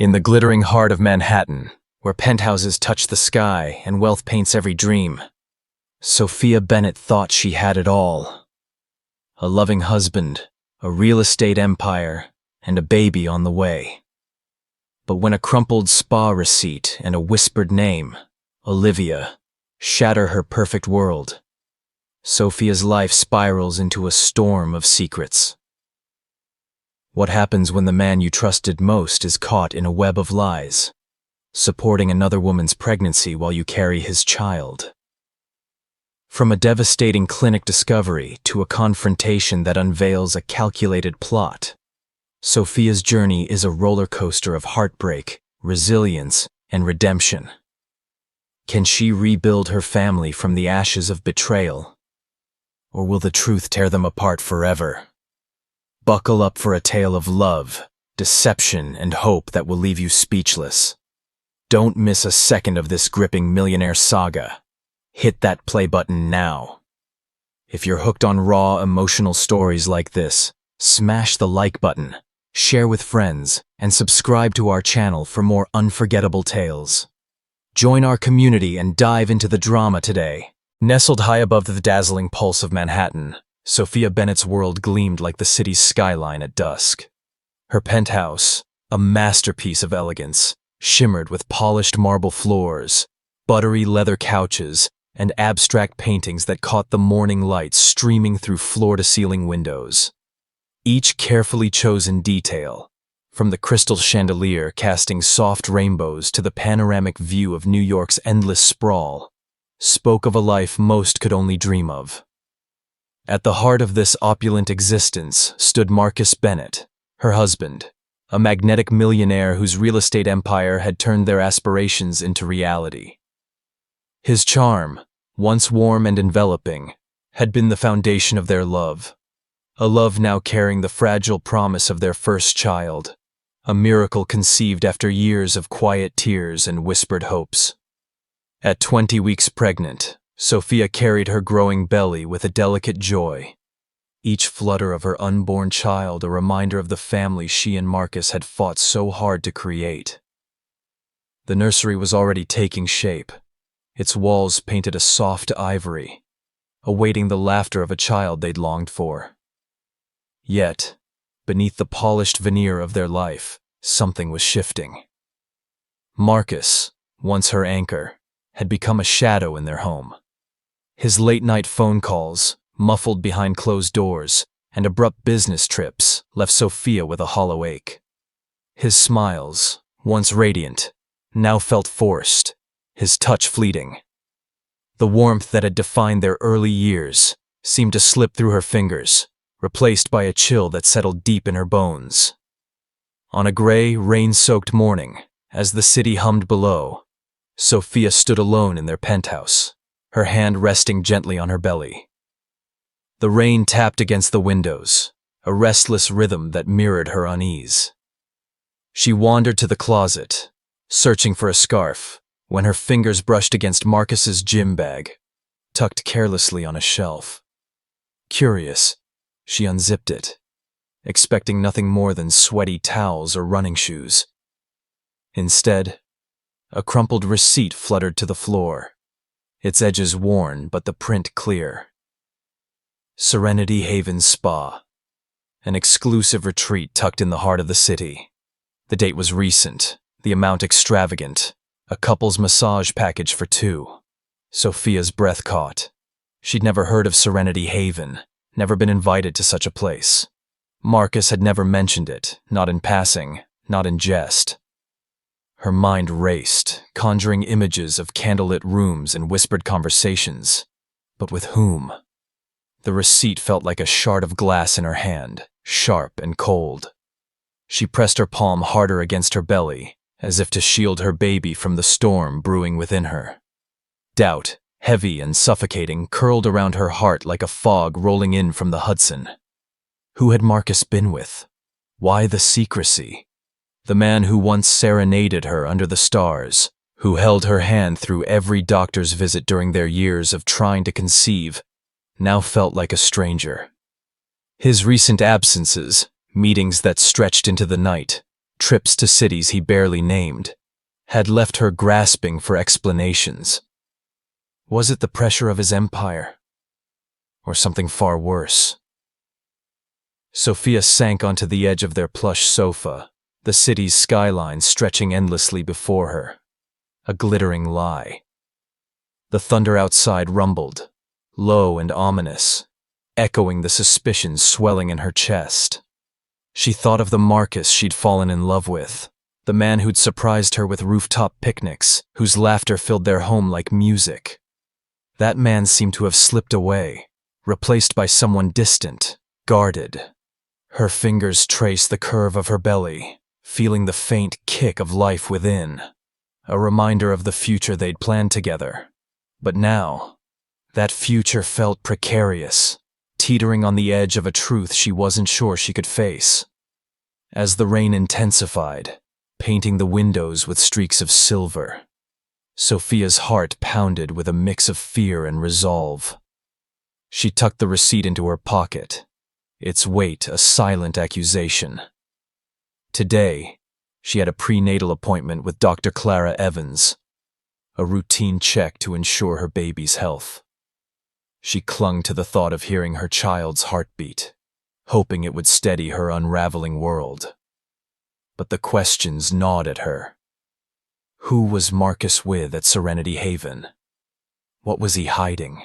In the glittering heart of Manhattan, where penthouses touch the sky and wealth paints every dream, Sophia Bennett thought she had it all. A loving husband, a real estate empire, and a baby on the way. But when a crumpled spa receipt and a whispered name, Olivia, shatter her perfect world, Sophia's life spirals into a storm of secrets. What happens when the man you trusted most is caught in a web of lies, supporting another woman's pregnancy while you carry his child? From a devastating clinic discovery to a confrontation that unveils a calculated plot, Sophia's journey is a roller coaster of heartbreak, resilience, and redemption. Can she rebuild her family from the ashes of betrayal? Or will the truth tear them apart forever? Buckle up for a tale of love, deception, and hope that will leave you speechless. Don't miss a second of this gripping Millionaire saga. Hit that play button now. If you're hooked on raw, emotional stories like this, smash the like button, share with friends, and subscribe to our channel for more unforgettable tales. Join our community and dive into the drama today. Nestled high above the dazzling pulse of Manhattan, Sophia Bennett's world gleamed like the city's skyline at dusk. Her penthouse, a masterpiece of elegance, shimmered with polished marble floors, buttery leather couches, and abstract paintings that caught the morning light streaming through floor-to-ceiling windows. Each carefully chosen detail, from the crystal chandelier casting soft rainbows to the panoramic view of New York's endless sprawl, spoke of a life most could only dream of. At the heart of this opulent existence stood Marcus Bennett, her husband, a magnetic millionaire whose real estate empire had turned their aspirations into reality. His charm, once warm and enveloping, had been the foundation of their love, a love now carrying the fragile promise of their first child, a miracle conceived after years of quiet tears and whispered hopes. At 20 weeks pregnant, Sophia carried her growing belly with a delicate joy, each flutter of her unborn child a reminder of the family she and Marcus had fought so hard to create. The nursery was already taking shape, its walls painted a soft ivory, awaiting the laughter of a child they'd longed for. Yet, beneath the polished veneer of their life, something was shifting. Marcus, once her anchor, had become a shadow in their home. His late-night phone calls, muffled behind closed doors, and abrupt business trips left Sophia with a hollow ache. His smiles, once radiant, now felt forced, his touch fleeting. The warmth that had defined their early years seemed to slip through her fingers, replaced by a chill that settled deep in her bones. On a gray, rain-soaked morning, as the city hummed below, Sophia stood alone in their penthouse, her hand resting gently on her belly. The rain tapped against the windows, a restless rhythm that mirrored her unease. She wandered to the closet, searching for a scarf, when her fingers brushed against Marcus's gym bag, tucked carelessly on a shelf. Curious, she unzipped it, expecting nothing more than sweaty towels or running shoes. Instead, a crumpled receipt fluttered to the floor, its edges worn but the print clear. Serenity Haven Spa, an exclusive retreat tucked in the heart of the city. The date was recent, the amount extravagant, a couple's massage package for two. Sophia's breath caught. She'd never heard of Serenity Haven, never been invited to such a place. Marcus had never mentioned it, not in passing, not in jest. Her mind raced, conjuring images of candlelit rooms and whispered conversations. But with whom? The receipt felt like a shard of glass in her hand, sharp and cold. She pressed her palm harder against her belly, as if to shield her baby from the storm brewing within her. Doubt, heavy and suffocating, curled around her heart like a fog rolling in from the Hudson. Who had Marcus been with? Why the secrecy? The man who once serenaded her under the stars, who held her hand through every doctor's visit during their years of trying to conceive, now felt like a stranger. His recent absences, meetings that stretched into the night, trips to cities he barely named, had left her grasping for explanations. Was it the pressure of his empire? Or something far worse? Sophia sank onto the edge of their plush sofa, the city's skyline stretching endlessly before her. A glittering lie. The thunder outside rumbled, low and ominous, echoing the suspicions swelling in her chest. She thought of the Marcus she'd fallen in love with, the man who'd surprised her with rooftop picnics, whose laughter filled their home like music. That man seemed to have slipped away, replaced by someone distant, guarded. Her fingers traced the curve of her belly, feeling the faint kick of life within, a reminder of the future they'd planned together. But now, that future felt precarious, teetering on the edge of a truth she wasn't sure she could face. As the rain intensified, painting the windows with streaks of silver, Sophia's heart pounded with a mix of fear and resolve. She tucked the receipt into her pocket, its weight a silent accusation. Today, she had a prenatal appointment with Dr. Clara Evans, a routine check to ensure her baby's health. She clung to the thought of hearing her child's heartbeat, hoping it would steady her unraveling world. But the questions gnawed at her. Who was Marcus with at Serenity Haven? What was he hiding?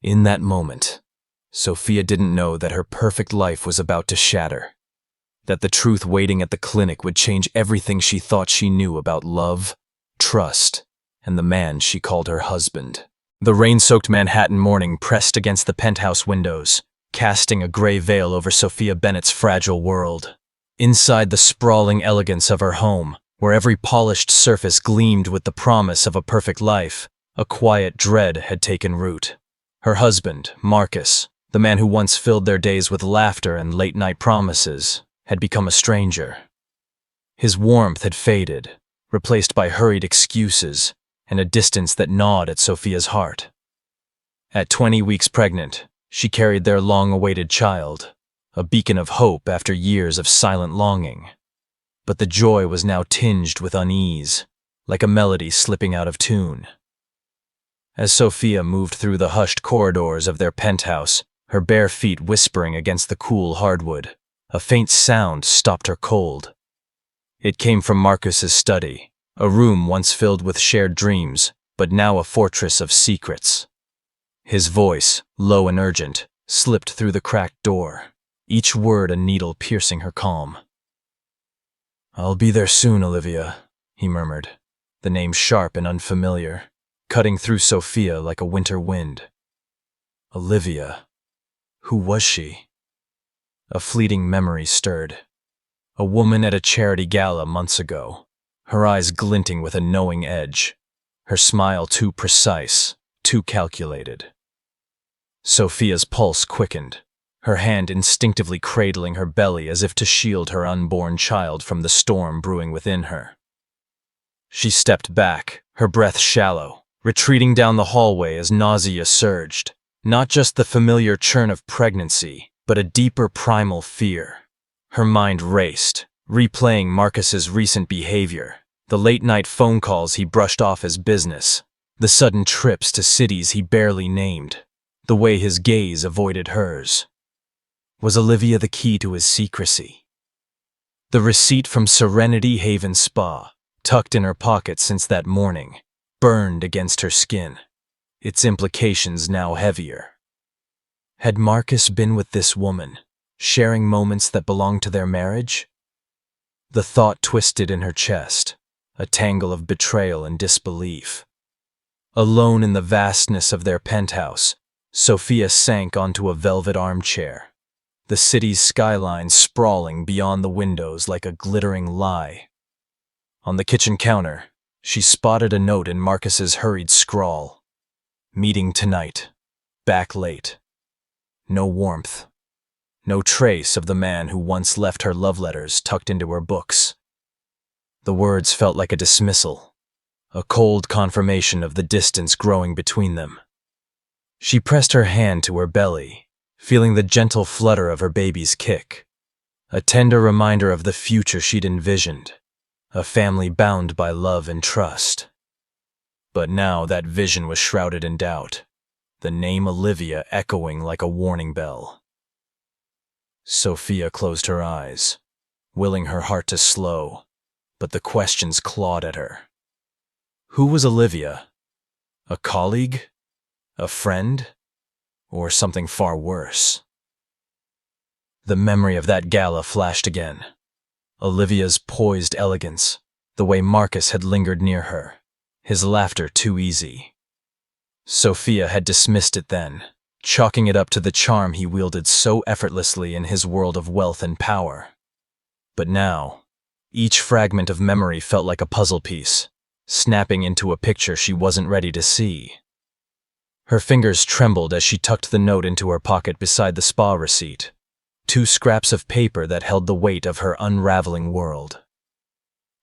In that moment, Sophia didn't know that her perfect life was about to shatter, that the truth waiting at the clinic would change everything she thought she knew about love, trust, and the man she called her husband. The rain-soaked Manhattan morning pressed against the penthouse windows, casting a gray veil over Sophia Bennett's fragile world. Inside the sprawling elegance of her home, where every polished surface gleamed with the promise of a perfect life, a quiet dread had taken root. Her husband, Marcus, the man who once filled their days with laughter and late-night promises, had become a stranger. His warmth had faded, replaced by hurried excuses and a distance that gnawed at Sophia's heart. At 20 weeks pregnant, she carried their long-awaited child, a beacon of hope after years of silent longing. But the joy was now tinged with unease, like a melody slipping out of tune. As Sophia moved through the hushed corridors of their penthouse, her bare feet whispering against the cool hardwood, a faint sound stopped her cold. It came from Marcus's study, a room once filled with shared dreams, but now a fortress of secrets. His voice, low and urgent, slipped through the cracked door, each word a needle piercing her calm. "I'll be there soon, Olivia," he murmured, the name sharp and unfamiliar, cutting through Sophia like a winter wind. Olivia. Who was she? A fleeting memory stirred. A woman at a charity gala months ago, her eyes glinting with a knowing edge, her smile too precise, too calculated. Sophia's pulse quickened, her hand instinctively cradling her belly as if to shield her unborn child from the storm brewing within her. She stepped back, her breath shallow, retreating down the hallway as nausea surged, not just the familiar churn of pregnancy, but a deeper primal fear. Her mind raced, replaying Marcus's recent behavior, the late-night phone calls he brushed off as business, the sudden trips to cities he barely named, the way his gaze avoided hers. Was Olivia the key to his secrecy? The receipt from Serenity Haven Spa, tucked in her pocket since that morning, burned against her skin, its implications now heavier. Had Marcus been with this woman, sharing moments that belonged to their marriage? The thought twisted in her chest, a tangle of betrayal and disbelief. Alone in the vastness of their penthouse, Sophia sank onto a velvet armchair, the city's skyline sprawling beyond the windows like a glittering lie. On the kitchen counter, she spotted a note in Marcus's hurried scrawl. Meeting tonight. Back late. No warmth. No trace of the man who once left her love letters tucked into her books. The words felt like a dismissal, a cold confirmation of the distance growing between them. She pressed her hand to her belly, feeling the gentle flutter of her baby's kick. a tender reminder of the future she'd envisioned, a family bound by love and trust. But now that vision was shrouded in doubt, the name Olivia echoing like a warning bell. Sophia closed her eyes, willing her heart to slow, but the questions clawed at her. Who was Olivia? A colleague? A friend? Or something far worse? The memory of that gala flashed again. Olivia's poised elegance, the way Marcus had lingered near her, his laughter too easy. Sophia had dismissed it then, chalking it up to the charm he wielded so effortlessly in his world of wealth and power. But now, each fragment of memory felt like a puzzle piece, snapping into a picture she wasn't ready to see. Her fingers trembled as she tucked the note into her pocket beside the spa receipt, two scraps of paper that held the weight of her unraveling world.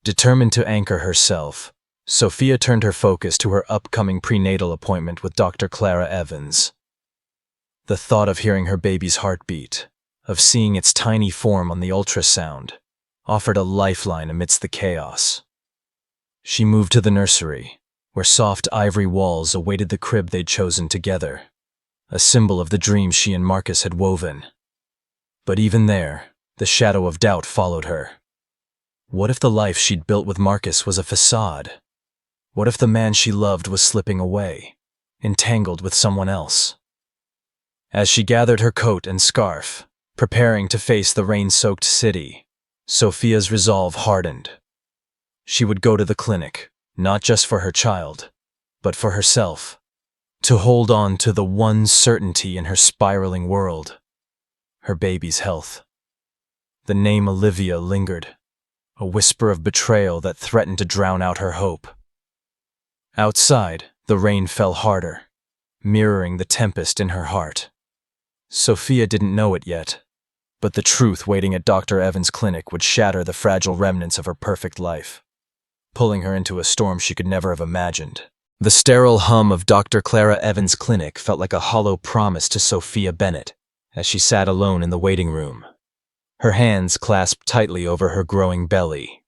Determined to anchor herself, Sophia turned her focus to her upcoming prenatal appointment with Dr. Clara Evans. The thought of hearing her baby's heartbeat, of seeing its tiny form on the ultrasound, offered a lifeline amidst the chaos. She moved to the nursery, where soft ivory walls awaited the crib they'd chosen together, a symbol of the dream she and Marcus had woven. But even there, the shadow of doubt followed her. What if the life she'd built with Marcus was a facade? What if the man she loved was slipping away, entangled with someone else? As she gathered her coat and scarf, preparing to face the rain-soaked city, Sophia's resolve hardened. She would go to the clinic, not just for her child, but for herself, to hold on to the one certainty in her spiraling world, her baby's health. The name Olivia lingered, a whisper of betrayal that threatened to drown out her hope. Outside, the rain fell harder, mirroring the tempest in her heart. Sophia didn't know it yet, but the truth waiting at Dr. Evans' clinic would shatter the fragile remnants of her perfect life, pulling her into a storm she could never have imagined. The sterile hum of Dr. Clara Evans' clinic felt like a hollow promise to Sophia Bennett as she sat alone in the waiting room, her hands clasped tightly over her growing belly.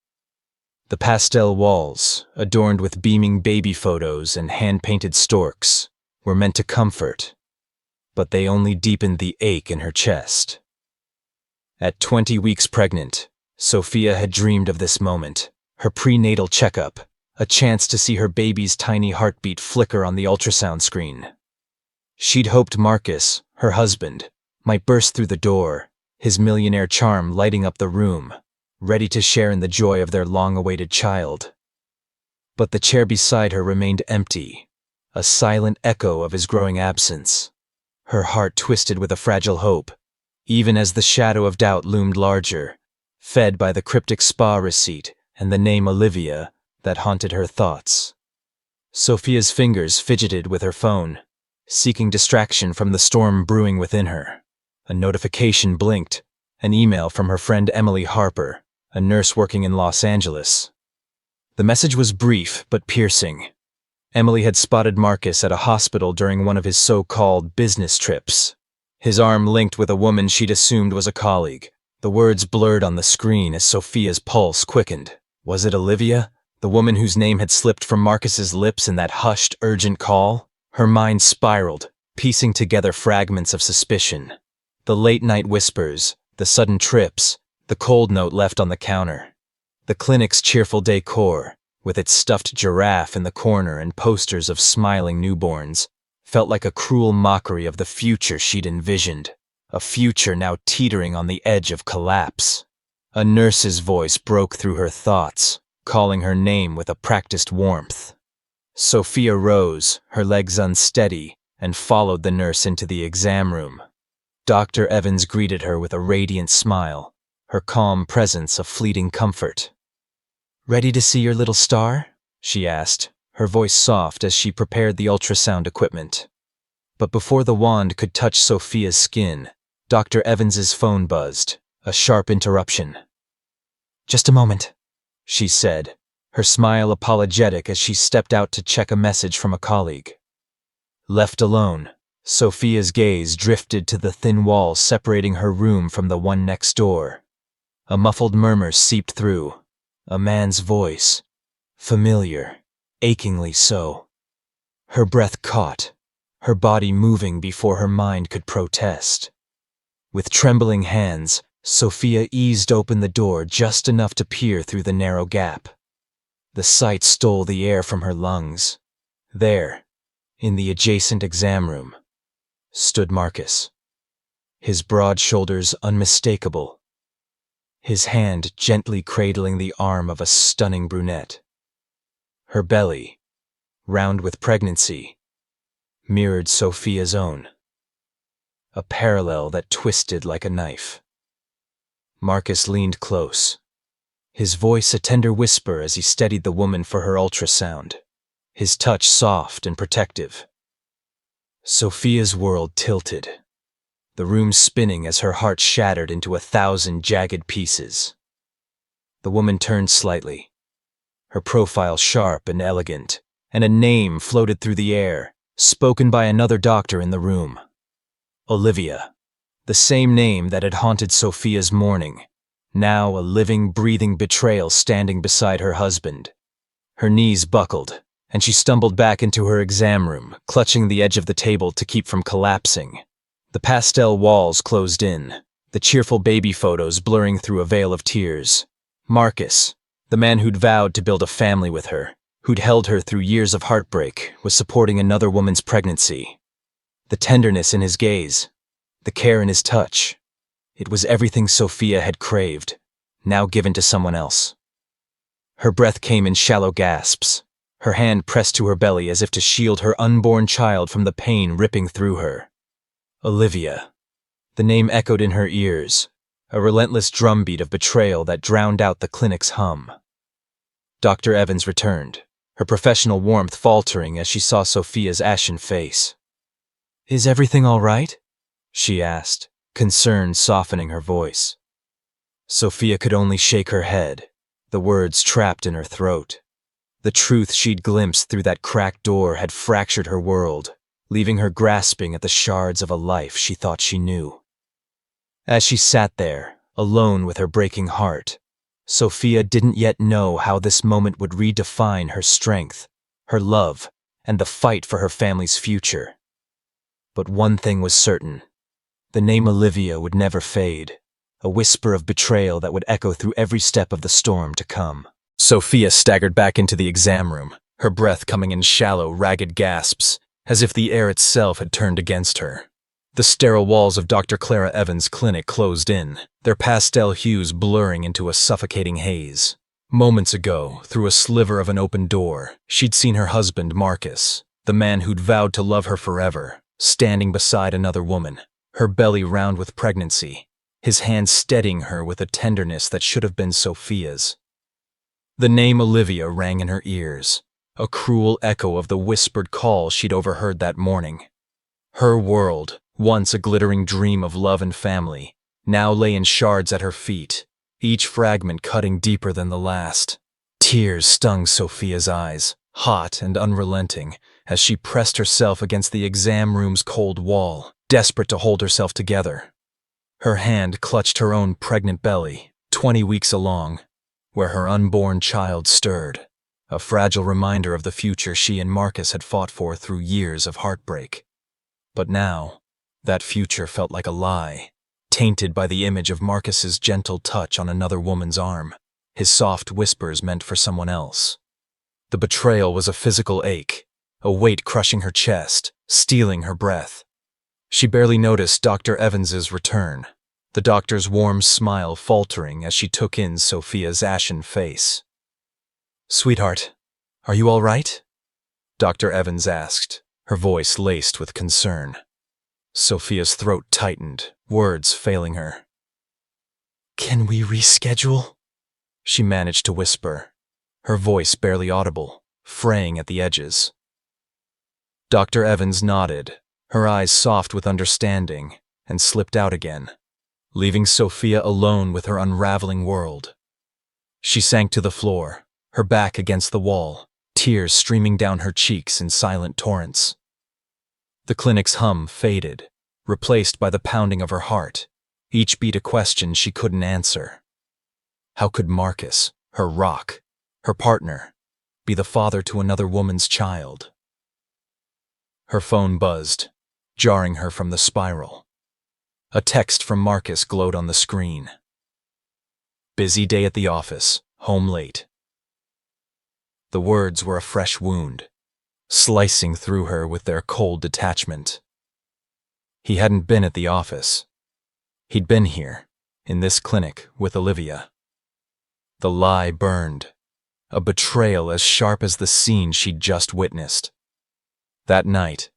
The pastel walls, adorned with beaming baby photos and hand-painted storks, were meant to comfort, but they only deepened the ache in her chest. At 20 weeks pregnant, Sophia had dreamed of this moment, her prenatal checkup, a chance to see her baby's tiny heartbeat flicker on the ultrasound screen. She'd hoped Marcus, her husband, might burst through the door, his millionaire charm lighting up the room, ready to share in the joy of their long-awaited child. But the chair beside her remained empty, a silent echo of his growing absence. Her heart twisted with a fragile hope, even as the shadow of doubt loomed larger, fed by the cryptic spa receipt and the name Olivia that haunted her thoughts. Sophia's fingers fidgeted with her phone, seeking distraction from the storm brewing within her. A notification blinked, an email from her friend Emily Harper, a nurse working in Los Angeles. The message was brief but piercing. Emily had spotted Marcus at a hospital during one of his so-called business trips, his arm linked with a woman she'd assumed was a colleague. The words blurred on the screen as Sophia's pulse quickened. Was it Olivia, the woman whose name had slipped from Marcus's lips in that hushed, urgent call? Her mind spiraled, piecing together fragments of suspicion. The late-night whispers, the sudden trips, the cold note left on the counter. The clinic's cheerful decor, with its stuffed giraffe in the corner and posters of smiling newborns, felt like a cruel mockery of the future she'd envisioned, a future now teetering on the edge of collapse. A nurse's voice broke through her thoughts, calling her name with a practiced warmth. Sophia rose, her legs unsteady, and followed the nurse into the exam room. Dr. Evans greeted her with a radiant smile, her calm presence a fleeting comfort. "Ready to see your little star?" she asked, her voice soft as she prepared the ultrasound equipment. But before the wand could touch Sophia's skin, Dr. Evans's phone buzzed, a sharp interruption. "Just a moment," she said, her smile apologetic as she stepped out to check a message from a colleague. Left alone, Sophia's gaze drifted to the thin wall separating her room from the one next door. A muffled murmur seeped through. A man's voice. Familiar, achingly so. Her breath caught, her body moving before her mind could protest. With trembling hands, Sophia eased open the door just enough to peer through the narrow gap. The sight stole the air from her lungs. There, in the adjacent exam room, stood Marcus. His broad shoulders unmistakable. His hand gently cradling the arm of a stunning brunette. Her belly, round with pregnancy, mirrored Sophia's own. A parallel that twisted like a knife. Marcus leaned close, his voice a tender whisper as he steadied the woman for her ultrasound, his touch soft and protective. Sophia's world tilted, the room spinning as her heart shattered into 1,000 jagged pieces. The woman turned slightly, her profile sharp and elegant, and a name floated through the air, spoken by another doctor in the room. Olivia, the same name that had haunted Sophia's morning, now a living, breathing betrayal standing beside her husband. Her knees buckled, and she stumbled back into her exam room, clutching the edge of the table to keep from collapsing. The pastel walls closed in, the cheerful baby photos blurring through a veil of tears. Marcus, the man who'd vowed to build a family with her, who'd held her through years of heartbreak, was supporting another woman's pregnancy. The tenderness in his gaze, the care in his touch, it was everything Sophia had craved, now given to someone else. Her breath came in shallow gasps, her hand pressed to her belly as if to shield her unborn child from the pain ripping through her. Olivia. The name echoed in her ears, a relentless drumbeat of betrayal that drowned out the clinic's hum. Dr. Evans returned, her professional warmth faltering as she saw Sophia's ashen face. "Is everything all right?" she asked, concern softening her voice. Sophia could only shake her head, the words trapped in her throat. The truth she'd glimpsed through that cracked door had fractured her world, leaving her grasping at the shards of a life she thought she knew. As she sat there, alone with her breaking heart, Sophia didn't yet know how this moment would redefine her strength, her love, and the fight for her family's future. But one thing was certain. The name Olivia would never fade, a whisper of betrayal that would echo through every step of the storm to come. Sophia staggered back into the exam room, her breath coming in shallow, ragged gasps, as if the air itself had turned against her. The sterile walls of Dr. Clara Evans' clinic closed in, their pastel hues blurring into a suffocating haze. Moments ago, through a sliver of an open door, she'd seen her husband, Marcus, the man who'd vowed to love her forever, standing beside another woman, her belly round with pregnancy, his hand steadying her with a tenderness that should have been Sophia's. The name Olivia rang in her ears, a cruel echo of the whispered call she'd overheard that morning. Her world, once a glittering dream of love and family, now lay in shards at her feet, each fragment cutting deeper than the last. Tears stung Sophia's eyes, hot and unrelenting, as she pressed herself against the exam room's cold wall, desperate to hold herself together. Her hand clutched her own pregnant belly, 20 weeks along, where her unborn child stirred, a fragile reminder of the future she and Marcus had fought for through years of heartbreak. But now, that future felt like a lie, tainted by the image of Marcus's gentle touch on another woman's arm, his soft whispers meant for someone else. The betrayal was a physical ache, a weight crushing her chest, stealing her breath. She barely noticed Dr. Evans's return, the doctor's warm smile faltering as she took in Sophia's ashen face. "Sweetheart, are you all right?" Dr. Evans asked, her voice laced with concern. Sophia's throat tightened, words failing her. "Can we reschedule?" she managed to whisper, her voice barely audible, fraying at the edges. Dr. Evans nodded, her eyes soft with understanding, and slipped out again, leaving Sophia alone with her unraveling world. She sank to the floor, her back against the wall, tears streaming down her cheeks in silent torrents. The clinic's hum faded, replaced by the pounding of her heart, each beat a question she couldn't answer. How could Marcus, her rock, her partner, be the father to another woman's child? Her phone buzzed, jarring her from the spiral. A text from Marcus glowed on the screen. Busy day at the office, home late. The words were a fresh wound, slicing through her with their cold detachment. He hadn't been at the office. He'd been here, in this clinic, with Olivia. The lie burned, a betrayal as sharp as the scene she'd just witnessed. That night,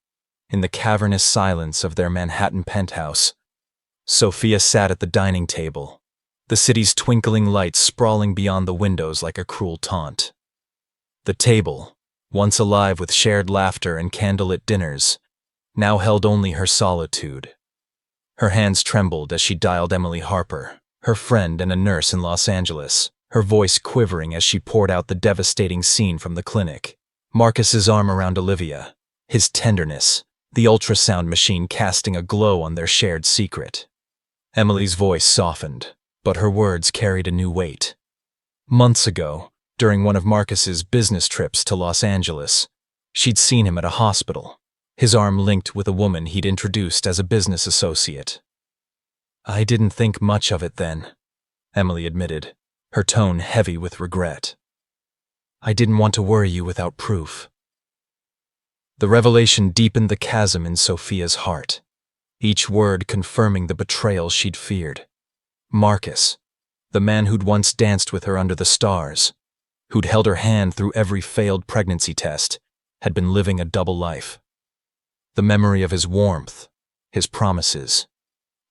in the cavernous silence of their Manhattan penthouse, Sophia sat at the dining table, the city's twinkling lights sprawling beyond the windows like a cruel taunt. The table, once alive with shared laughter and candlelit dinners, now held only her solitude. Her hands trembled as she dialed Emily Harper, her friend and a nurse in Los Angeles, her voice quivering as she poured out the devastating scene from the clinic. Marcus's arm around Olivia, his tenderness, the ultrasound machine casting a glow on their shared secret. Emily's voice softened, but her words carried a new weight. Months ago, during one of Marcus's business trips to Los Angeles, she'd seen him at a hospital, his arm linked with a woman he'd introduced as a business associate. "I didn't think much of it then," Emily admitted, her tone heavy with regret. "I didn't want to worry you without proof." The revelation deepened the chasm in Sophia's heart, each word confirming the betrayal she'd feared. Marcus, the man who'd once danced with her under the stars, who'd held her hand through every failed pregnancy test, had been living a double life. The memory of his warmth, his promises,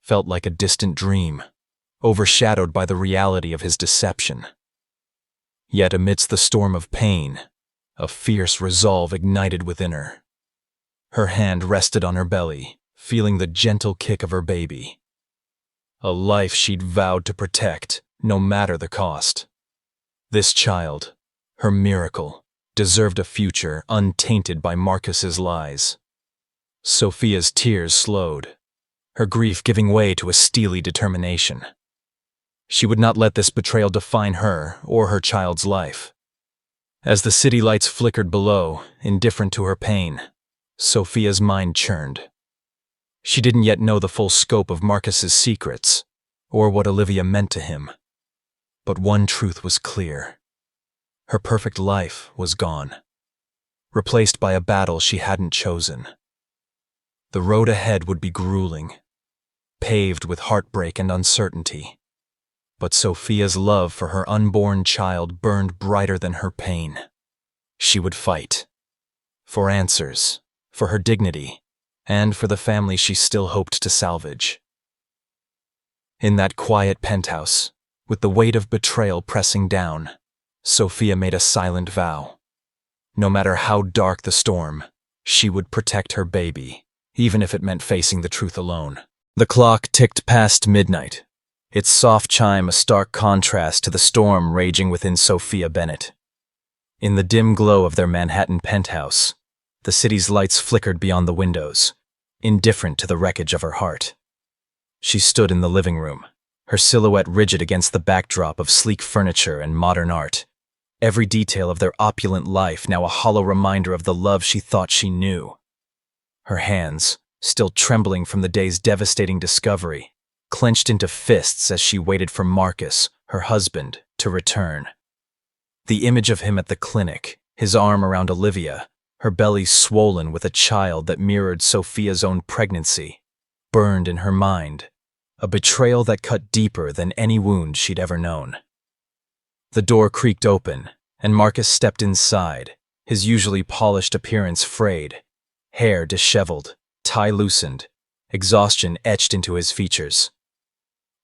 felt like a distant dream, overshadowed by the reality of his deception. Yet amidst the storm of pain, a fierce resolve ignited within her. Her hand rested on her belly, feeling the gentle kick of her baby. A life she'd vowed to protect, no matter the cost. This child, her miracle, deserved a future untainted by Marcus's lies. Sophia's tears slowed, her grief giving way to a steely determination. She would not let this betrayal define her or her child's life. As the city lights flickered below, indifferent to her pain, Sophia's mind churned. She didn't yet know the full scope of Marcus's secrets, or what Olivia meant to him. But one truth was clear. Her perfect life was gone, replaced by a battle she hadn't chosen. The road ahead would be grueling, paved with heartbreak and uncertainty. But Sophia's love for her unborn child burned brighter than her pain. She would fight. For answers, for her dignity, and for the family she still hoped to salvage. In that quiet penthouse, with the weight of betrayal pressing down, Sophia made a silent vow. No matter how dark the storm, she would protect her baby, even if it meant facing the truth alone. The clock ticked past midnight, its soft chime a stark contrast to the storm raging within Sophia Bennett. In the dim glow of their Manhattan penthouse, the city's lights flickered beyond the windows, indifferent to the wreckage of her heart. She stood in the living room, her silhouette rigid against the backdrop of sleek furniture and modern art, every detail of their opulent life now a hollow reminder of the love she thought she knew. Her hands, still trembling from the day's devastating discovery, clenched into fists as she waited for Marcus, her husband, to return. The image of him at the clinic, his arm around Olivia, her belly swollen with a child that mirrored Sophia's own pregnancy, burned in her mind, a betrayal that cut deeper than any wound she'd ever known. The door creaked open, and Marcus stepped inside, his usually polished appearance frayed, hair disheveled, tie loosened, exhaustion etched into his features.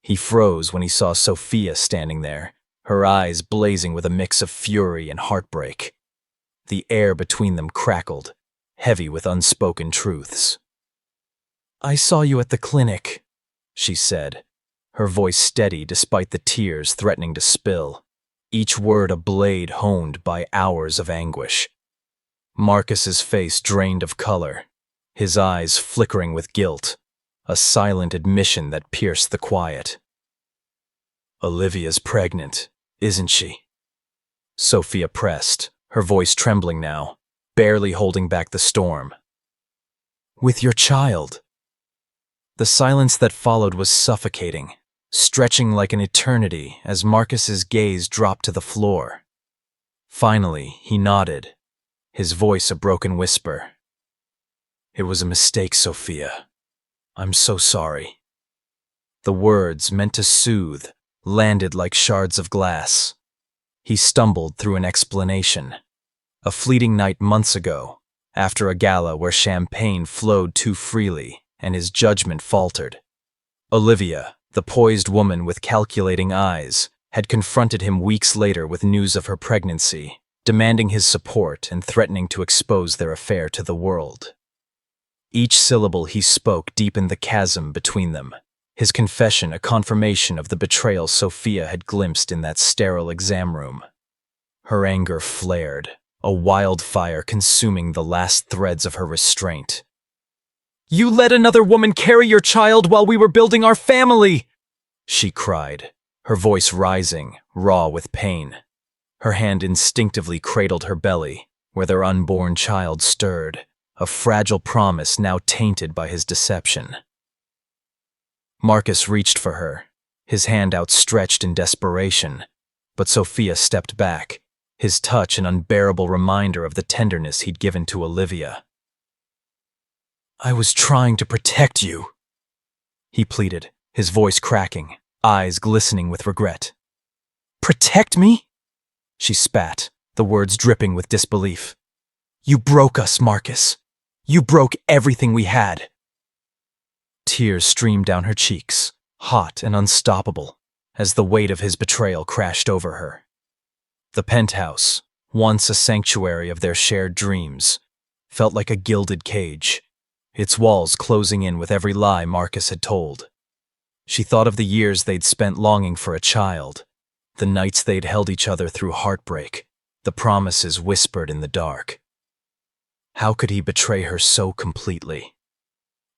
He froze when he saw Sophia standing there, her eyes blazing with a mix of fury and heartbreak. The air between them crackled, heavy with unspoken truths. "I saw you at the clinic," she said, her voice steady despite the tears threatening to spill, each word a blade honed by hours of anguish. Marcus's face drained of color, his eyes flickering with guilt, a silent admission that pierced the quiet. "Olivia's pregnant," isn't she?" Sophia pressed, her voice trembling now, barely holding back the storm. "With your child." The silence that followed was suffocating, stretching like an eternity as Marcus's gaze dropped to the floor. Finally, he nodded, his voice a broken whisper. "It was a mistake, Sophia. I'm so sorry." The words, meant to soothe, landed like shards of glass. He stumbled through an explanation. A fleeting night months ago, after a gala where champagne flowed too freely and his judgment faltered. Olivia, the poised woman with calculating eyes, had confronted him weeks later with news of her pregnancy, demanding his support and threatening to expose their affair to the world. Each syllable he spoke deepened the chasm between them, his confession a confirmation of the betrayal Sophia had glimpsed in that sterile exam room. Her anger flared, a wildfire consuming the last threads of her restraint. "You let another woman carry your child while we were building our family!" she cried, her voice rising, raw with pain. Her hand instinctively cradled her belly, where their unborn child stirred, a fragile promise now tainted by his deception. Marcus reached for her, his hand outstretched in desperation, but Sophia stepped back, his touch an unbearable reminder of the tenderness he'd given to Olivia. "I was trying to protect you," he pleaded, his voice cracking, eyes glistening with regret. "Protect me?" she spat, the words dripping with disbelief. "You broke us, Marcus. You broke everything we had." Tears streamed down her cheeks, hot and unstoppable, as the weight of his betrayal crashed over her. The penthouse, once a sanctuary of their shared dreams, felt like a gilded cage, its walls closing in with every lie Marcus had told. She thought of the years they'd spent longing for a child, the nights they'd held each other through heartbreak, the promises whispered in the dark. How could he betray her so completely?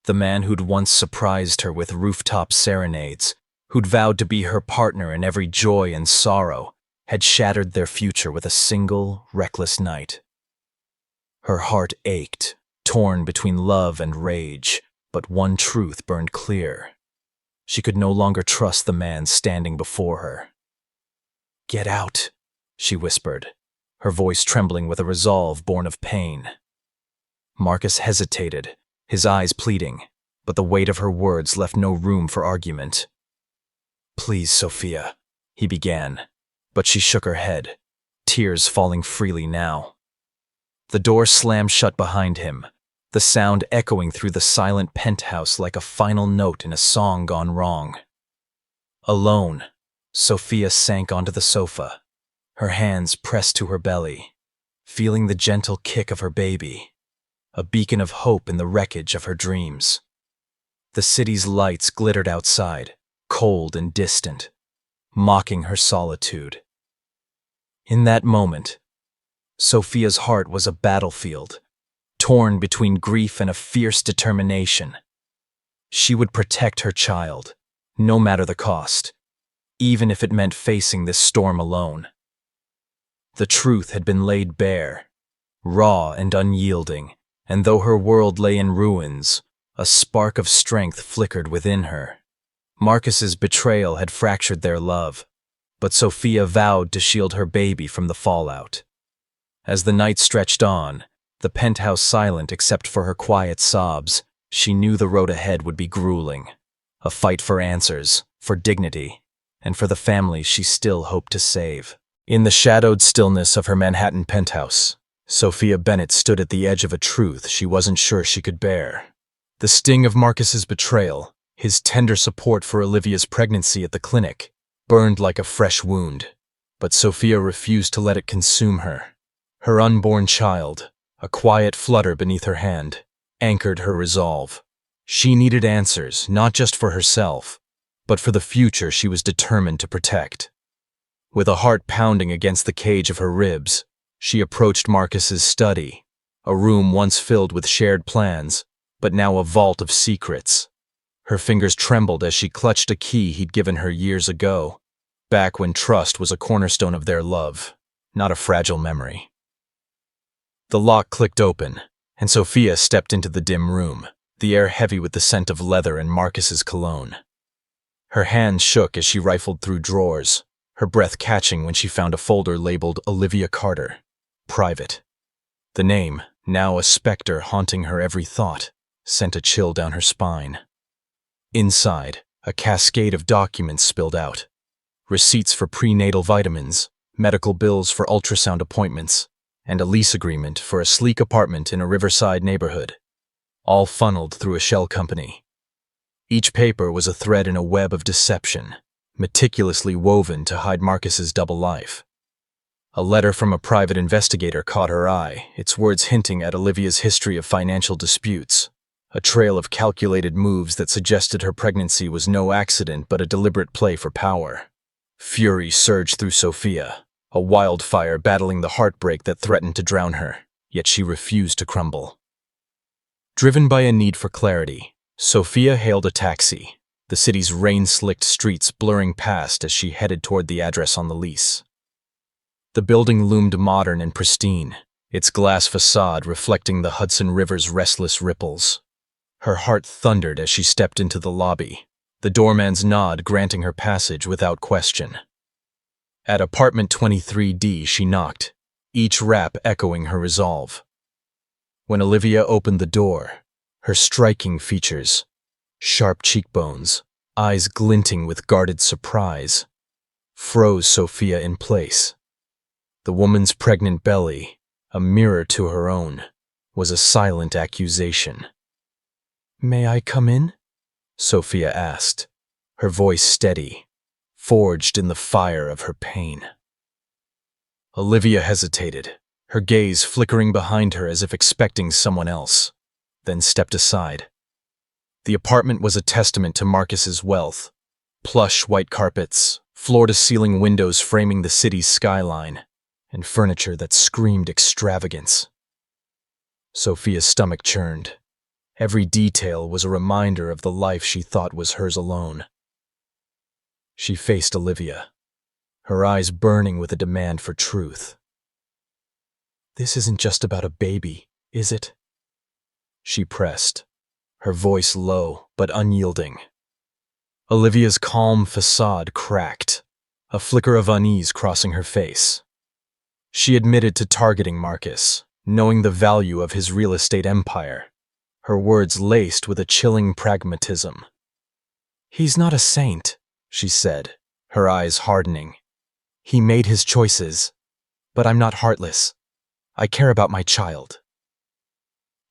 The man who'd once surprised her with rooftop serenades, who'd vowed to be her partner in every joy and sorrow, had shattered their future with a single, reckless night. Her heart ached, torn between love and rage, but one truth burned clear. She could no longer trust the man standing before her. "Get out," she whispered, her voice trembling with a resolve born of pain. Marcus hesitated, his eyes pleading, but the weight of her words left no room for argument. "Please, Sophia," he began, but she shook her head, tears falling freely now. The door slammed shut behind him, the sound echoing through the silent penthouse like a final note in a song gone wrong. Alone, Sophia sank onto the sofa, her hands pressed to her belly, feeling the gentle kick of her baby, a beacon of hope in the wreckage of her dreams. The city's lights glittered outside, cold and distant, mocking her solitude. In that moment, Sophia's heart was a battlefield, torn between grief and a fierce determination. She would protect her child, no matter the cost, even if it meant facing this storm alone. The truth had been laid bare, raw and unyielding, and though her world lay in ruins, a spark of strength flickered within her. Marcus's betrayal had fractured their love, but Sophia vowed to shield her baby from the fallout. As the night stretched on, the penthouse silent except for her quiet sobs, she knew the road ahead would be grueling. A fight for answers, for dignity, and for the family she still hoped to save. In the shadowed stillness of her Manhattan penthouse, Sophia Bennett stood at the edge of a truth she wasn't sure she could bear. The sting of Marcus's betrayal, his tender support for Olivia's pregnancy at the clinic, burned like a fresh wound, but Sophia refused to let it consume her. Her unborn child, a quiet flutter beneath her hand, anchored her resolve. She needed answers, not just for herself, but for the future she was determined to protect. With a heart pounding against the cage of her ribs, she approached Marcus's study, a room once filled with shared plans, but now a vault of secrets. Her fingers trembled as she clutched a key he'd given her years ago, back when trust was a cornerstone of their love, not a fragile memory. The lock clicked open, and Sophia stepped into the dim room, the air heavy with the scent of leather and Marcus's cologne. Her hands shook as she rifled through drawers, her breath catching when she found a folder labeled Olivia Carter, private. The name, now a specter haunting her every thought, sent a chill down her spine. Inside, a cascade of documents spilled out. Receipts for prenatal vitamins, medical bills for ultrasound appointments, and a lease agreement for a sleek apartment in a riverside neighborhood, all funneled through a shell company. Each paper was a thread in a web of deception, meticulously woven to hide Marcus's double life. A letter from a private investigator caught her eye, its words hinting at Olivia's history of financial disputes, a trail of calculated moves that suggested her pregnancy was no accident but a deliberate play for power. Fury surged through Sophia, a wildfire battling the heartbreak that threatened to drown her, yet she refused to crumble. Driven by a need for clarity, Sophia hailed a taxi, the city's rain-slicked streets blurring past as she headed toward the address on the lease. The building loomed modern and pristine, its glass facade reflecting the Hudson River's restless ripples. Her heart thundered as she stepped into the lobby, the doorman's nod granting her passage without question. At apartment 23D she knocked, each rap echoing her resolve. When Olivia opened the door, her striking features, sharp cheekbones, eyes glinting with guarded surprise, froze Sophia in place. The woman's pregnant belly, a mirror to her own, was a silent accusation. "May I come in?" Sophia asked, her voice steady, forged in the fire of her pain. Olivia hesitated, her gaze flickering behind her as if expecting someone else, then stepped aside. The apartment was a testament to Marcus's wealth, plush white carpets, floor-to-ceiling windows framing the city's skyline, and furniture that screamed extravagance. Sophia's stomach churned. Every detail was a reminder of the life she thought was hers alone. She faced Olivia, her eyes burning with a demand for truth. "This isn't just about a baby, is it?" She pressed, her voice low but unyielding. Olivia's calm facade cracked, a flicker of unease crossing her face. She admitted to targeting Marcus, knowing the value of his real estate empire, her words laced with a chilling pragmatism. "He's not a saint," she said, her eyes hardening. "He made his choices, but I'm not heartless. I care about my child."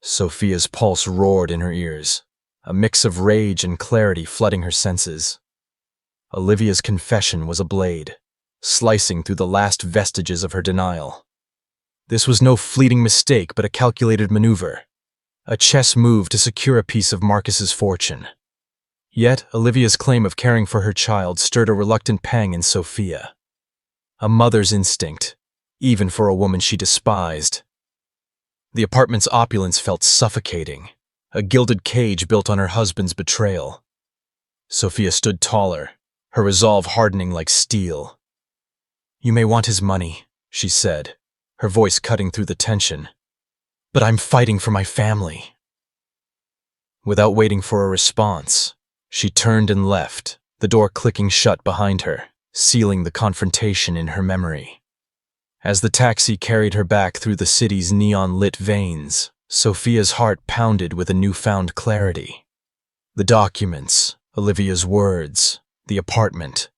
Sophia's pulse roared in her ears, a mix of rage and clarity flooding her senses. Olivia's confession was a blade, slicing through the last vestiges of her denial. This was no fleeting mistake but a calculated maneuver, a chess move to secure a piece of Marcus's fortune. Yet Olivia's claim of caring for her child stirred a reluctant pang in Sophia. A mother's instinct, even for a woman she despised. The apartment's opulence felt suffocating, a gilded cage built on her husband's betrayal. Sophia stood taller, her resolve hardening like steel. "You may want his money," she said, her voice cutting through the tension. "But I'm fighting for my family." Without waiting for a response, she turned and left, the door clicking shut behind her, sealing the confrontation in her memory. As the taxi carried her back through the city's neon-lit veins, Sophia's heart pounded with a newfound clarity. The documents, Olivia's words, the apartment,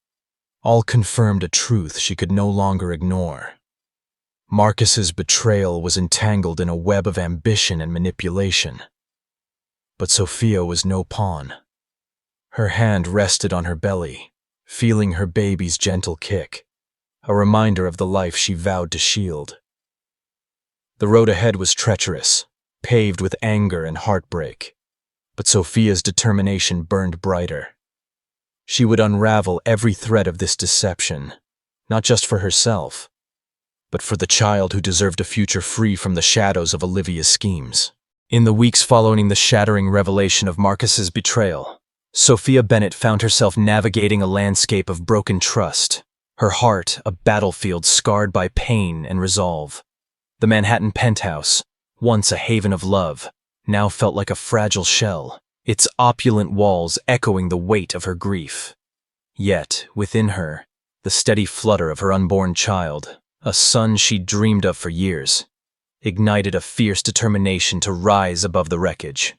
all confirmed a truth she could no longer ignore. Marcus's betrayal was entangled in a web of ambition and manipulation. But Sophia was no pawn. Her hand rested on her belly, feeling her baby's gentle kick, a reminder of the life she vowed to shield. The road ahead was treacherous, paved with anger and heartbreak, but Sophia's determination burned brighter. She would unravel every thread of this deception, not just for herself, but for the child who deserved a future free from the shadows of Olivia's schemes. In the weeks following the shattering revelation of Marcus's betrayal, Sophia Bennett found herself navigating a landscape of broken trust, her heart a battlefield scarred by pain and resolve. The Manhattan penthouse, once a haven of love, now felt like a fragile shell, its opulent walls echoing the weight of her grief. Yet, within her, the steady flutter of her unborn child, a son she'd dreamed of for years, ignited a fierce determination to rise above the wreckage.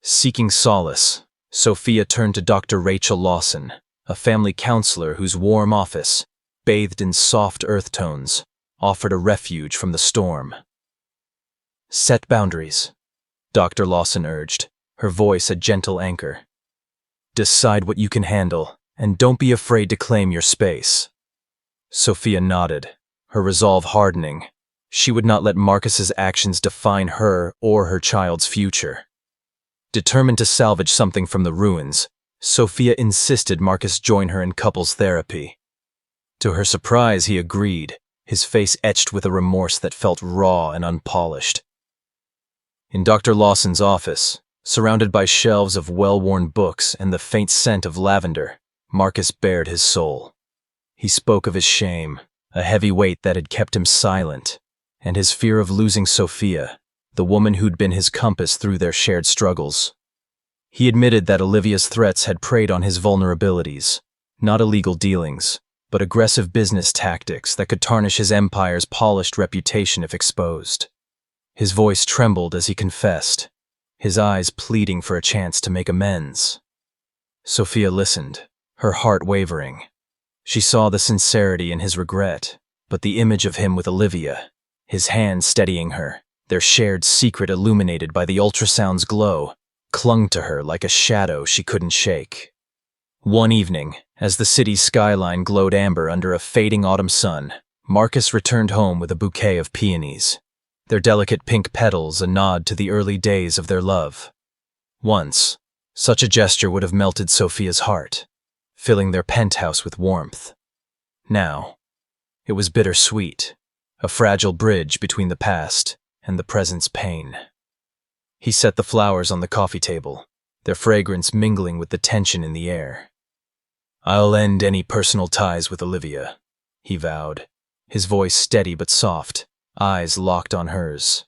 Seeking solace, Sophia turned to Dr. Rachel Lawson, a family counselor whose warm office, bathed in soft earth tones, offered a refuge from the storm. "Set boundaries," Dr. Lawson urged, her voice a gentle anchor. "Decide what you can handle, and don't be afraid to claim your space." Sophia nodded, her resolve hardening. She would not let Marcus's actions define her or her child's future. Determined to salvage something from the ruins, Sophia insisted Marcus join her in couples therapy. To her surprise, he agreed, his face etched with a remorse that felt raw and unpolished. In Dr. Lawson's office, surrounded by shelves of well-worn books and the faint scent of lavender, Marcus bared his soul. He spoke of his shame, a heavy weight that had kept him silent, and his fear of losing Sophia, the woman who'd been his compass through their shared struggles. He admitted that Olivia's threats had preyed on his vulnerabilities, not illegal dealings, but aggressive business tactics that could tarnish his empire's polished reputation if exposed. His voice trembled as he confessed, his eyes pleading for a chance to make amends. Sophia listened, her heart wavering. She saw the sincerity in his regret, but the image of him with Olivia, his hand steadying her, their shared secret illuminated by the ultrasound's glow, clung to her like a shadow she couldn't shake. One evening, as the city's skyline glowed amber under a fading autumn sun, Marcus returned home with a bouquet of peonies, their delicate pink petals a nod to the early days of their love. Once, such a gesture would have melted Sophia's heart, filling their penthouse with warmth. Now, it was bittersweet, a fragile bridge between the past and the present's pain. He set the flowers on the coffee table, their fragrance mingling with the tension in the air. "I'll end any personal ties with Olivia," he vowed, his voice steady but soft, eyes locked on hers.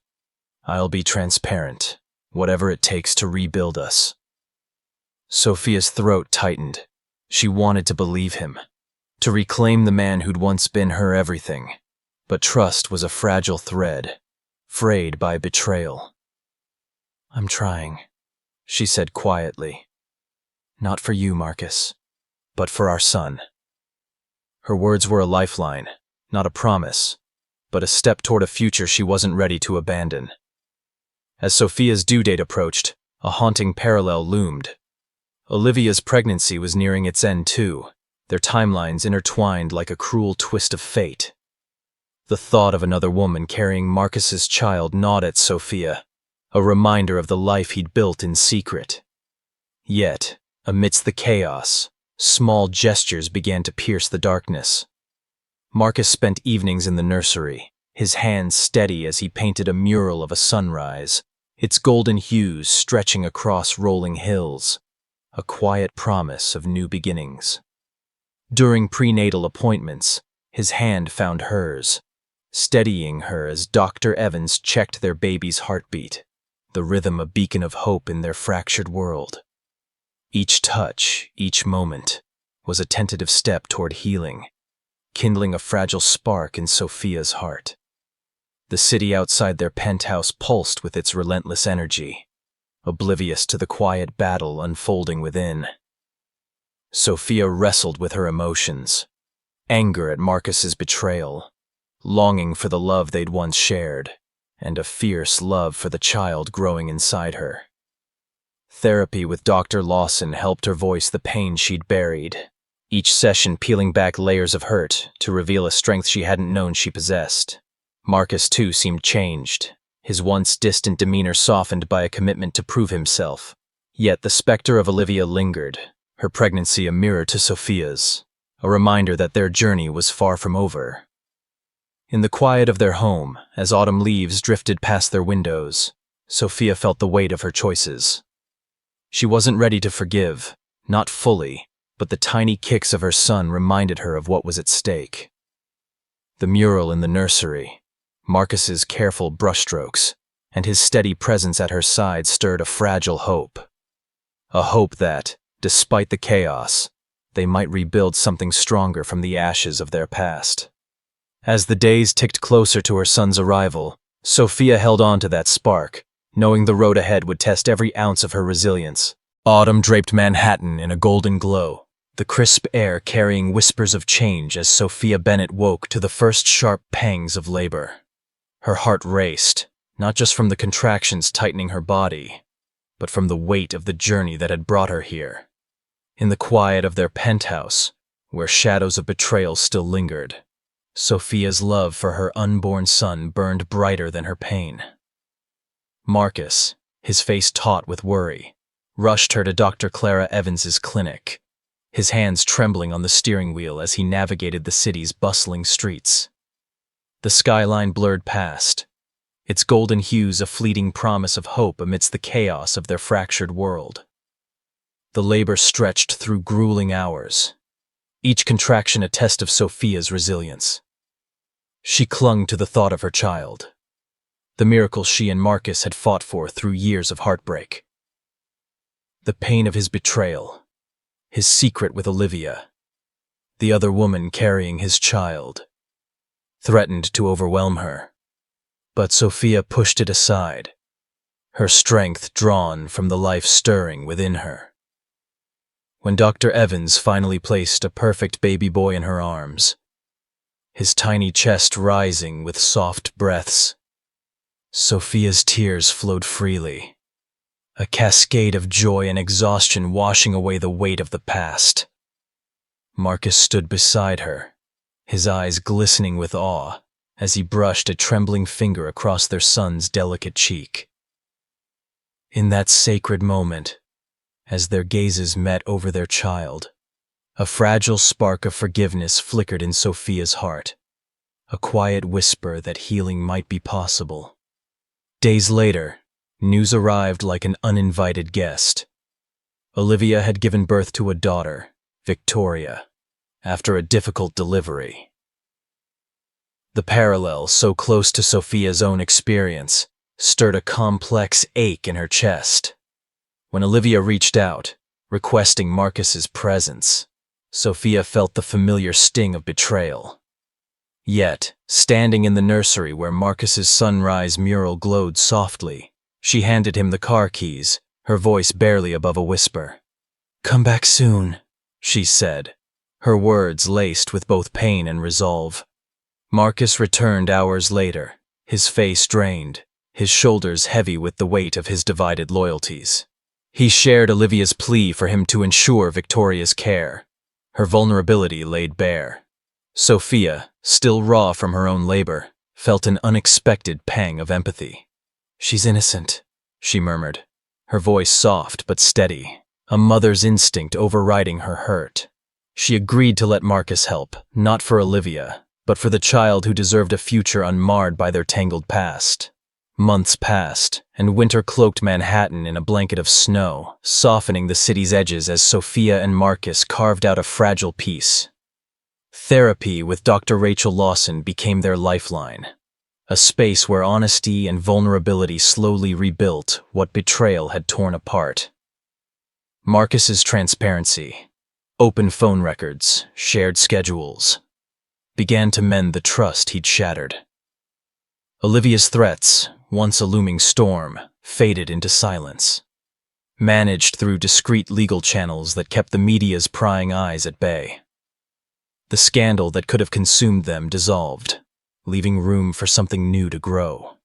"I'll be transparent, whatever it takes to rebuild us." Sophia's throat tightened. She wanted to believe him, to reclaim the man who'd once been her everything. But trust was a fragile thread, frayed by betrayal. "I'm trying," she said quietly. "Not for you, Marcus, but for our son." Her words were a lifeline, not a promise, but a step toward a future she wasn't ready to abandon. As Sophia's due date approached, a haunting parallel loomed. Olivia's pregnancy was nearing its end too, their timelines intertwined like a cruel twist of fate. The thought of another woman carrying Marcus's child gnawed at Sophia, a reminder of the life he'd built in secret. Yet, amidst the chaos, small gestures began to pierce the darkness. Marcus spent evenings in the nursery, his hands steady as he painted a mural of a sunrise, its golden hues stretching across rolling hills, a quiet promise of new beginnings. During prenatal appointments, his hand found hers, steadying her as Dr. Evans checked their baby's heartbeat, the rhythm a beacon of hope in their fractured world. Each touch, each moment, was a tentative step toward healing, kindling a fragile spark in Sophia's heart. The city outside their penthouse pulsed with its relentless energy, oblivious to the quiet battle unfolding within. Sophia wrestled with her emotions, anger at Marcus's betrayal, longing for the love they'd once shared, and a fierce love for the child growing inside her. Therapy with Dr. Lawson helped her voice the pain she'd buried, each session peeling back layers of hurt to reveal a strength she hadn't known she possessed. Marcus, too, seemed changed, his once distant demeanor softened by a commitment to prove himself. Yet the specter of Olivia lingered, her pregnancy a mirror to Sophia's, a reminder that their journey was far from over. In the quiet of their home, as autumn leaves drifted past their windows, Sophia felt the weight of her choices. She wasn't ready to forgive, not fully, but the tiny kicks of her son reminded her of what was at stake. The mural in the nursery, Marcus's careful brushstrokes, and his steady presence at her side stirred a fragile hope. A hope that, despite the chaos, they might rebuild something stronger from the ashes of their past. As the days ticked closer to her son's arrival, Sophia held on to that spark, knowing the road ahead would test every ounce of her resilience. Autumn draped Manhattan in a golden glow, the crisp air carrying whispers of change as Sophia Bennett woke to the first sharp pangs of labor. Her heart raced, not just from the contractions tightening her body, but from the weight of the journey that had brought her here. In the quiet of their penthouse, where shadows of betrayal still lingered, Sophia's love for her unborn son burned brighter than her pain. Marcus, his face taut with worry, rushed her to Dr. Clara Evans's clinic, his hands trembling on the steering wheel as he navigated the city's bustling streets. The skyline blurred past, its golden hues a fleeting promise of hope amidst the chaos of their fractured world. The labor stretched through grueling hours, each contraction a test of Sophia's resilience. She clung to the thought of her child, the miracle she and Marcus had fought for through years of heartbreak. The pain of his betrayal, his secret with Olivia, the other woman carrying his child, threatened to overwhelm her. But Sophia pushed it aside, her strength drawn from the life stirring within her. When Dr. Evans finally placed a perfect baby boy in her arms, his tiny chest rising with soft breaths, Sophia's tears flowed freely, a cascade of joy and exhaustion washing away the weight of the past. Marcus stood beside her, his eyes glistening with awe as he brushed a trembling finger across their son's delicate cheek. In that sacred moment, as their gazes met over their child, a fragile spark of forgiveness flickered in Sophia's heart, a quiet whisper that healing might be possible. Days later, news arrived like an uninvited guest. Olivia had given birth to a daughter, Victoria, after a difficult delivery. The parallel, so close to Sophia's own experience, stirred a complex ache in her chest. When Olivia reached out, requesting Marcus's presence, Sophia felt the familiar sting of betrayal. Yet, standing in the nursery where Marcus's sunrise mural glowed softly, she handed him the car keys, her voice barely above a whisper. "Come back soon," she said, her words laced with both pain and resolve. Marcus returned hours later, his face drained, his shoulders heavy with the weight of his divided loyalties. He shared Olivia's plea for him to ensure Victoria's care, her vulnerability laid bare. Sophia, still raw from her own labor, felt an unexpected pang of empathy. "She's innocent," she murmured, her voice soft but steady, a mother's instinct overriding her hurt. She agreed to let Marcus help, not for Olivia, but for the child who deserved a future unmarred by their tangled past. Months passed, and winter cloaked Manhattan in a blanket of snow, softening the city's edges as Sophia and Marcus carved out a fragile peace. Therapy with Dr. Rachel Lawson became their lifeline, a space where honesty and vulnerability slowly rebuilt what betrayal had torn apart. Marcus's transparency, open phone records, shared schedules, began to mend the trust he'd shattered. Olivia's threats, once a looming storm, faded into silence, managed through discreet legal channels that kept the media's prying eyes at bay. The scandal that could have consumed them dissolved, leaving room for something new to grow.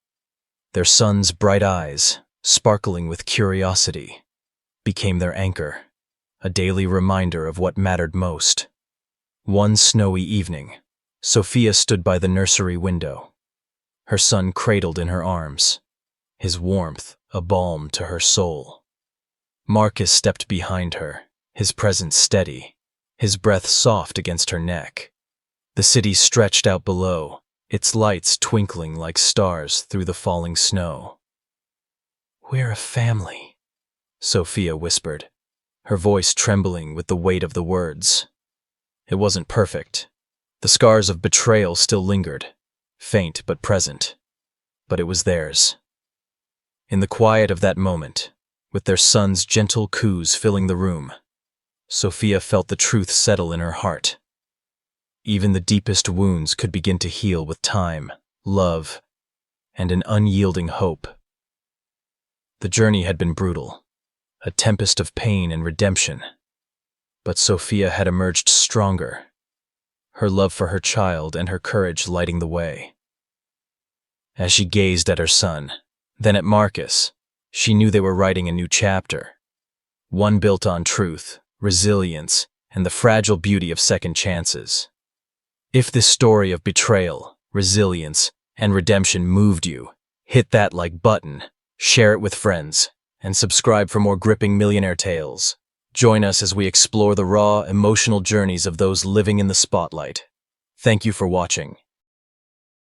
Their son's bright eyes, sparkling with curiosity, became their anchor, a daily reminder of what mattered most. One snowy evening, Sophia stood by the nursery window, her son cradled in her arms, his warmth a balm to her soul. Marcus stepped behind her, his presence steady, his breath soft against her neck. The city stretched out below, its lights twinkling like stars through the falling snow. "We're a family," Sophia whispered, her voice trembling with the weight of the words. It wasn't perfect. The scars of betrayal still lingered, faint but present. But it was theirs. In the quiet of that moment, with their son's gentle coos filling the room, Sophia felt the truth settle in her heart. Even the deepest wounds could begin to heal with time, love, and an unyielding hope. The journey had been brutal, a tempest of pain and redemption. But Sophia had emerged stronger, her love for her child and her courage lighting the way. As she gazed at her son, then at Marcus, she knew they were writing a new chapter, one built on truth, resilience, and the fragile beauty of second chances. If this story of betrayal, resilience, and redemption moved you, hit that like button, share it with friends, and subscribe for more gripping millionaire tales. Join us as we explore the raw, emotional journeys of those living in the spotlight. Thank you for watching.